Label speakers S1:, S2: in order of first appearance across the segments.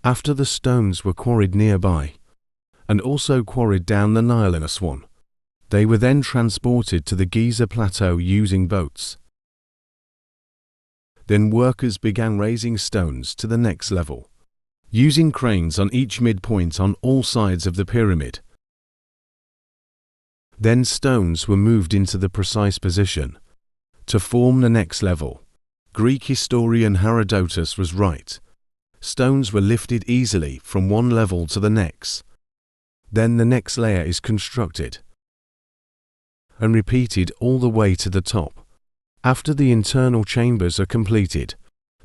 S1: After the stones were quarried nearby, and also quarried down the Nile in Aswan, they were then transported to the Giza Plateau using boats. Then workers began raising stones to the next level, using cranes on each midpoint on all sides of the pyramid. Then stones were moved into the precise position to form the next level. Greek historian Herodotus was right. Stones were lifted easily from one level to the next. Then the next layer is constructed and repeated all the way to the top. After the internal chambers are completed,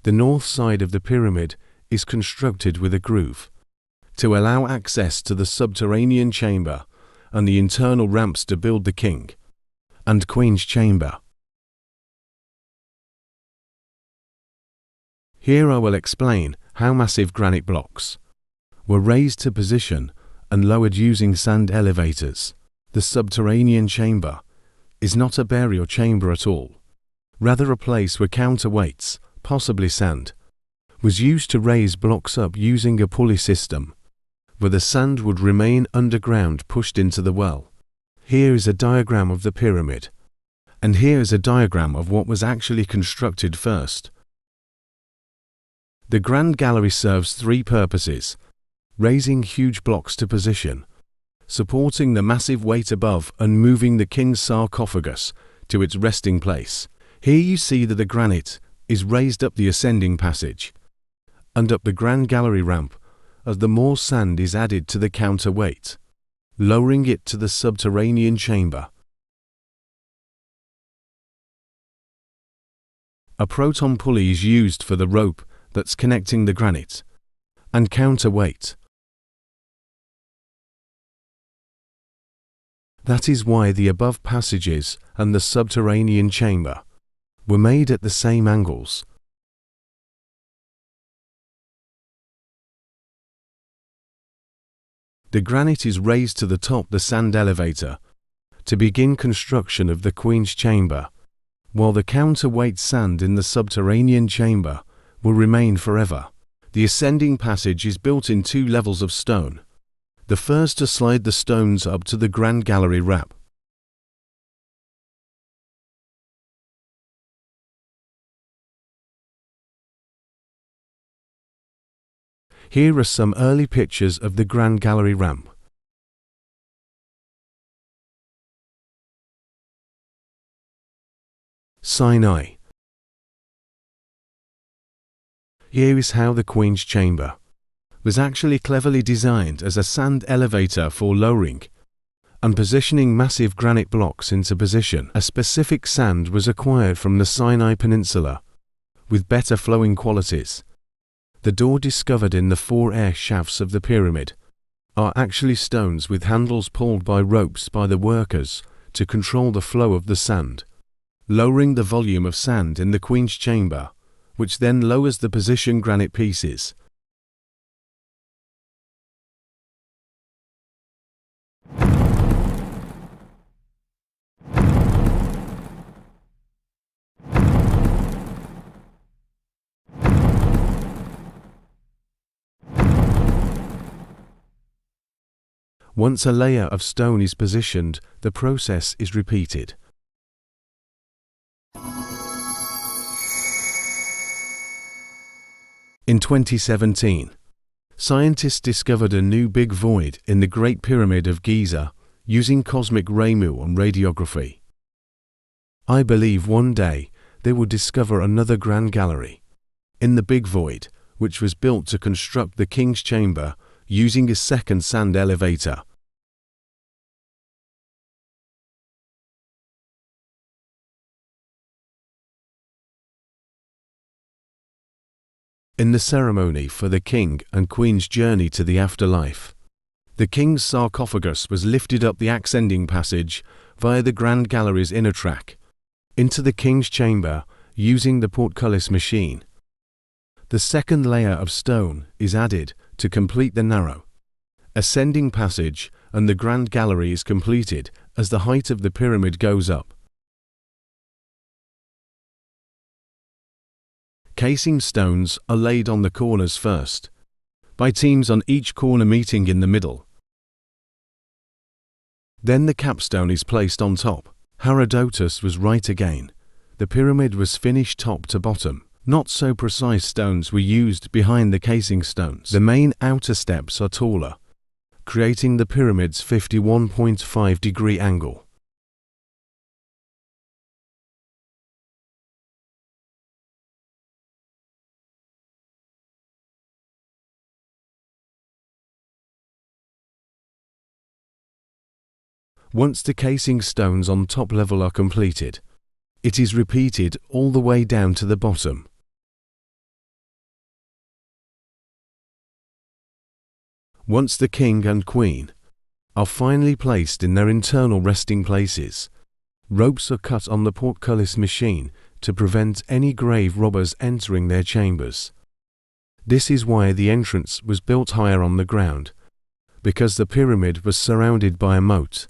S1: the north side of the pyramid is constructed with a groove to allow access to the subterranean chamber and the internal ramps to build the king and queen's chamber. Here I will explain how massive granite blocks were raised to position and lowered using sand elevators. The subterranean chamber is not a burial chamber at all, rather a place where counterweights, possibly sand, was used to raise blocks up using a pulley system, where the sand would remain underground pushed into the well. Here is a diagram of the pyramid, and here is a diagram of what was actually constructed first. The Grand Gallery serves three purposes: raising huge blocks to position, supporting the massive weight above, and moving the king's sarcophagus to its resting place. Here you see that the granite is raised up the ascending passage and up the Grand Gallery ramp as the more sand is added to the counterweight, lowering it to the subterranean chamber. A proton pulley is used for the rope that's connecting the granite and counterweight. That is why the above passages and the subterranean chamber were made at the same angles. The granite is raised to the top the sand elevator to begin construction of the Queen's chamber, while the counterweight sand in the subterranean chamber will remain forever. The ascending passage is built in two levels of stone. The first to slide the stones up to the Grand Gallery ramp. Here are some early pictures of the Grand Gallery ramp. Sinai. Here is how the Queen's chamber was actually cleverly designed as a sand elevator for lowering and positioning massive granite blocks into position. A specific sand was acquired from the Sinai Peninsula with better flowing qualities. The door discovered in the four air shafts of the pyramid are actually stones with handles pulled by ropes by the workers to control the flow of the sand, lowering the volume of sand in the Queen's chamber, which then lowers the position granite pieces. Once a layer of stone is positioned, the process is repeated. In 2017, scientists discovered a new big void in the Great Pyramid of Giza using cosmic rainbow and radiography. I believe one day they will discover another Grand Gallery in the big void, which was built to construct the King's Chamber using a second sand elevator. In the ceremony for the King and Queen's journey to the afterlife, the King's sarcophagus was lifted up the ascending passage via the Grand Gallery's inner track into the King's chamber using the portcullis machine. The second layer of stone is added to complete the narrow ascending passage, and the Grand Gallery is completed as the height of the pyramid goes up. Casing stones are laid on the corners first. by teams on each corner meeting in the middle. Then the capstone is placed on top. Herodotus was right again. The pyramid was finished top to bottom. Not so precise stones were used behind the casing stones. The main outer steps are taller, creating the pyramid's 51.5-degree angle. Once the casing stones on top level are completed, it is repeated all the way down to the bottom. Once the king and queen are finally placed in their internal resting places, ropes are cut on the portcullis machine to prevent any grave robbers entering their chambers. This is why the entrance was built higher on the ground, because the pyramid was surrounded by a moat.